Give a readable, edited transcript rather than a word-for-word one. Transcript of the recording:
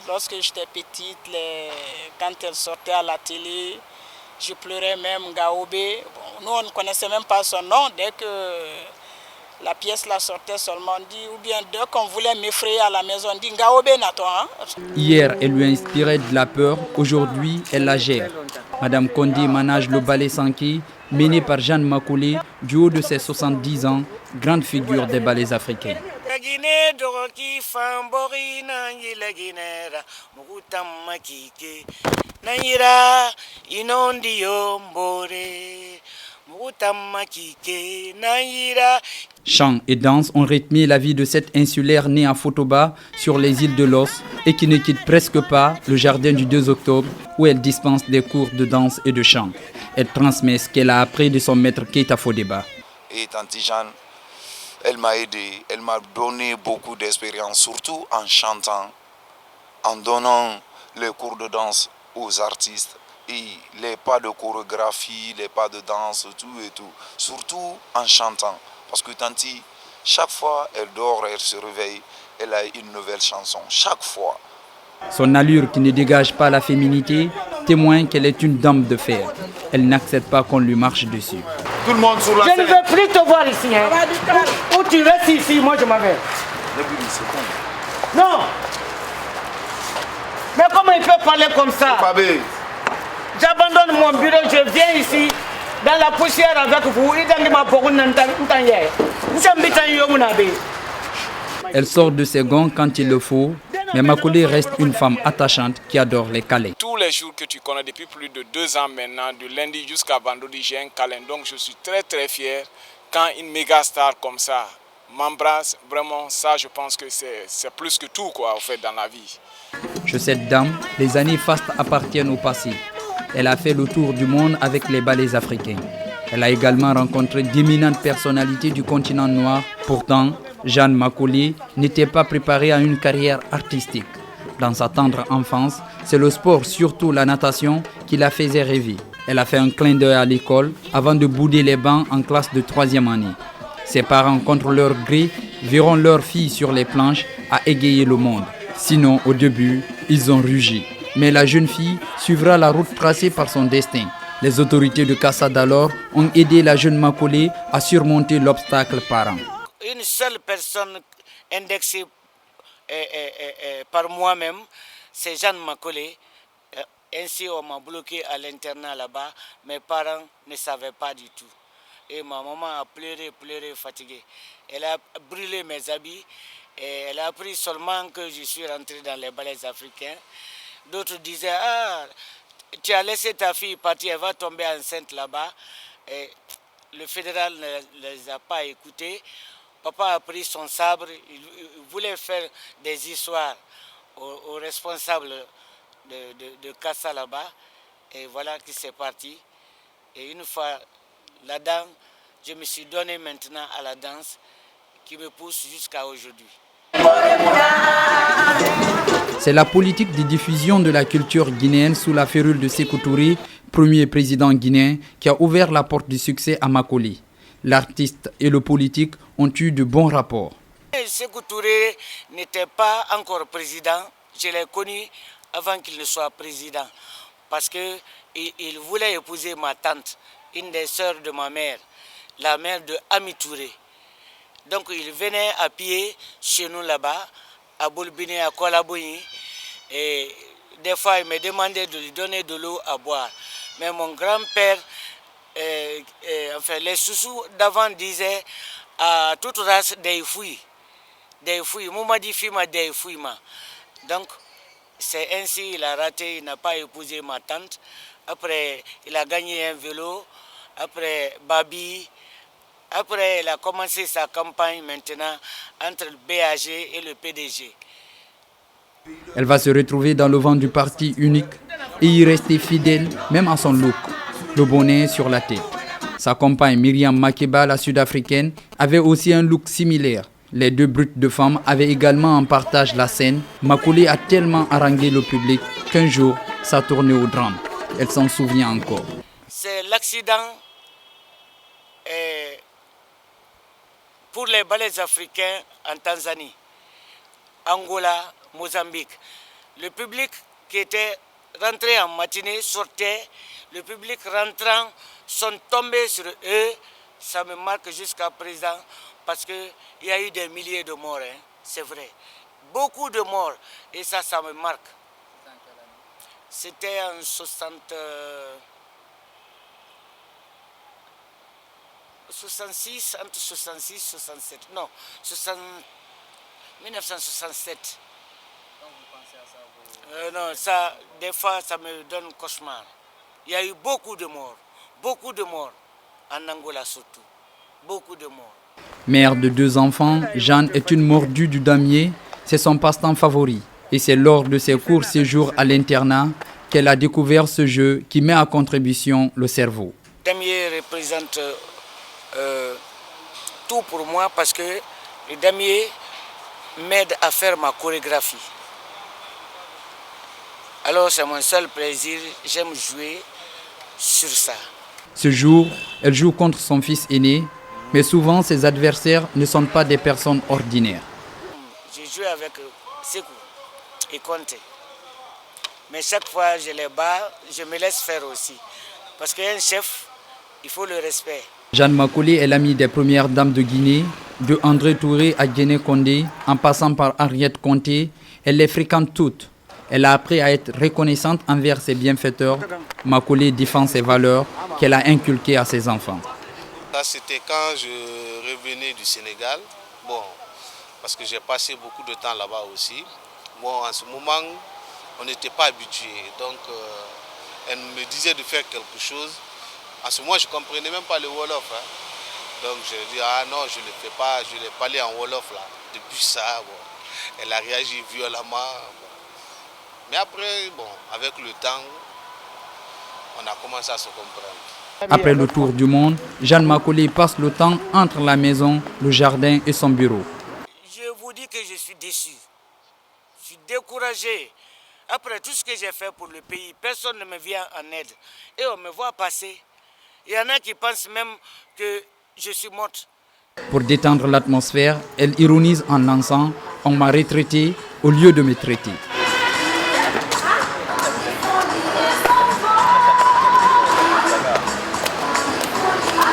Lorsque j'étais petite, quand elle sortait à la télé, je pleurais même Gaobé. Bon, nous, on ne connaissait même pas son nom. Dès que la pièce la sortait seulement, on dit, ou bien dès qu'on voulait m'effrayer à la maison, on dit Gaobé Nato. Hein? Hier, elle lui inspirait de la peur. Aujourd'hui, elle la gère. Madame Kondé manage le ballet Sanki, mené par Jeanne Makoulé, du haut de ses 70 ans, grande figure des ballets africains. Chant et danse ont rythmé la vie de cette insulaire née à Fotoba, sur les îles de Los, et qui ne quitte presque pas le jardin du 2 octobre, où elle dispense des cours de danse et de chant. Elle transmet ce qu'elle a appris de son maître Keita Fodeba. Et Tante Jeanne, elle m'a aidé, elle m'a donné beaucoup d'expérience, surtout en chantant, en donnant les cours de danse aux artistes, et les pas de chorégraphie, les pas de danse, tout et tout, surtout en chantant. Parce que Tanti, chaque fois elle dort, elle se réveille, elle a une nouvelle chanson, chaque fois. Son allure qui ne dégage pas la féminité témoigne qu'elle est une dame de fer. Elle n'accepte pas qu'on lui marche dessus. Tout le monde sur la scène. Je ne veux plus te voir ici. Hein. Où tu restes ici, moi je m'en vais. Non. Mais comment il peut parler comme ça? J'abandonne mon bureau, je viens ici dans la poussière avec vous. Elle sort de ses gonds quand il le faut, mais Makoulé reste une femme attachante qui adore les câlins. Tous les jours que tu connais depuis plus de 2 ans maintenant, de lundi jusqu'à vendredi, j'ai un câlin. Donc je suis très très fier quand une méga star comme ça m'embrasse. Vraiment, ça je pense que c'est plus que tout quoi, en fait, dans la vie. Chez cette dame, les années fastes appartiennent au passé. Elle a fait le tour du monde avec les ballets africains. Elle a également rencontré d'éminentes personnalités du continent noir. Pourtant, Jeanne Makoulé n'était pas préparée à une carrière artistique. Dans sa tendre enfance, c'est le sport, surtout la natation, qui la faisait rêver. Elle a fait un clin d'œil à l'école avant de bouder les bancs en classe de 3e année. Ses parents, contre leur gré, verront leur fille sur les planches à égayer le monde. Sinon, au début, ils ont rugi. Mais la jeune fille suivra la route tracée par son destin. Les autorités de Kassa d'alors ont aidé la jeune Makoulé à surmonter l'obstacle parent. Une seule personne indexée par moi-même, c'est Jeanne Makoulé. Ainsi, on m'a bloqué à l'internat là-bas. Mes parents ne savaient pas du tout. Et ma maman a pleuré, fatiguée. Elle a brûlé mes habits. Et elle a appris seulement que je suis rentré dans les ballets africains. D'autres disaient, ah, tu as laissé ta fille partir, elle va tomber enceinte là-bas. Et le fédéral ne les a pas écoutés. Papa a pris son sabre, il voulait faire des histoires aux responsables de Kassa là-bas. Et voilà qui c'est parti. Et une fois là-dedans, je me suis donné maintenant à la danse qui me pousse jusqu'à aujourd'hui. C'est la politique de diffusion de la culture guinéenne sous la férule de Sékou Touré, premier président guinéen, qui a ouvert la porte du succès à Makoulé. L'artiste et le politique ont eu de bons rapports. Sékou Touré n'était pas encore président. Je l'ai connu avant qu'il ne soit président. Parce qu'il voulait épouser ma tante, une des sœurs de ma mère, la mère de Ami Touré. Donc il venait à pied chez nous là-bas, à Boulbini, à Kolaboyi. Et des fois, il me demandait de lui donner de l'eau à boire. Mais mon grand-père, enfin les sous d'avant disaient à toute race des fouilles. Des fouilles. Mouma dit fima des fouilles. Donc c'est ainsi qu'il a raté, il n'a pas épousé ma tante. Après, il a gagné un vélo. Après, Babi. Après, il a commencé sa campagne maintenant entre le BAG et le PDG. Elle va se retrouver dans le vent du parti unique et y rester fidèle même à son look, le bonnet sur la tête. Sa compagne Myriam Makeba, la sud-africaine, avait aussi un look similaire. Les deux brutes de femmes avaient également en partage la scène. Makoulé a tellement harangué le public qu'un jour, ça tournait au drame. Elle s'en souvient encore. C'est l'accident pour les ballets africains en Tanzanie, Angola, Mozambique. Le public qui était rentré en matinée sortait, le public rentrant sont tombés sur eux. Ça me marque jusqu'à présent parce qu'il y a eu des milliers de morts, hein, c'est vrai. Beaucoup de morts et ça me marque. C'était en 66, entre 66 et 67. Non, 1967. Quand vous pensez à ça, Non, ça, des fois, ça me donne cauchemar. Il y a eu beaucoup de morts, en Angola surtout, beaucoup de morts. Mère de 2 enfants, Jeanne est une mordue du damier. C'est son passe-temps favori. Et c'est lors de ses courts séjours à l'internat qu'elle a découvert ce jeu qui met à contribution le cerveau. Le damier représente tout pour moi parce que le damier m'aide à faire ma chorégraphie. Alors c'est mon seul plaisir, j'aime jouer sur ça. Ce jour, elle joue contre son fils aîné, mais souvent ses adversaires ne sont pas des personnes ordinaires. J'ai joué avec Sekou et Conte. Mais chaque fois je les bats, je me laisse faire aussi. Parce qu'un chef, il faut le respect. Jeanne Makolé est l'amie des premières dames de Guinée, de André Touré à Guinée Condé, en passant par Henriette Conté. Elle les fréquente toutes. Elle a appris à être reconnaissante envers ses bienfaiteurs. Makolé défend ses valeurs qu'elle a inculquées à ses enfants. Ça, c'était quand je revenais du Sénégal. Bon, parce que j'ai passé beaucoup de temps là-bas aussi. Bon, en ce moment, on n'était pas habitué. Donc, elle me disait de faire quelque chose. En ce moment, je ne comprenais même pas le Wolof. Hein. Donc, je dis, ah non, je ne le fais pas, je l'ai parlé en Wolof là. Depuis ça, bon, elle a réagi violemment. Bon. Mais après, bon, avec le temps, on a commencé à se comprendre. Après le tour du monde, Jeanne Makolé passe le temps entre la maison, le jardin et son bureau. Je vous dis que je suis déçu. Je suis découragé. Après tout ce que j'ai fait pour le pays, personne ne me vient en aide. Et on me voit passer. Il y en a qui pensent même que je suis morte. Pour détendre l'atmosphère, elle ironise en lançant « On m'a retraité au lieu de me traiter ».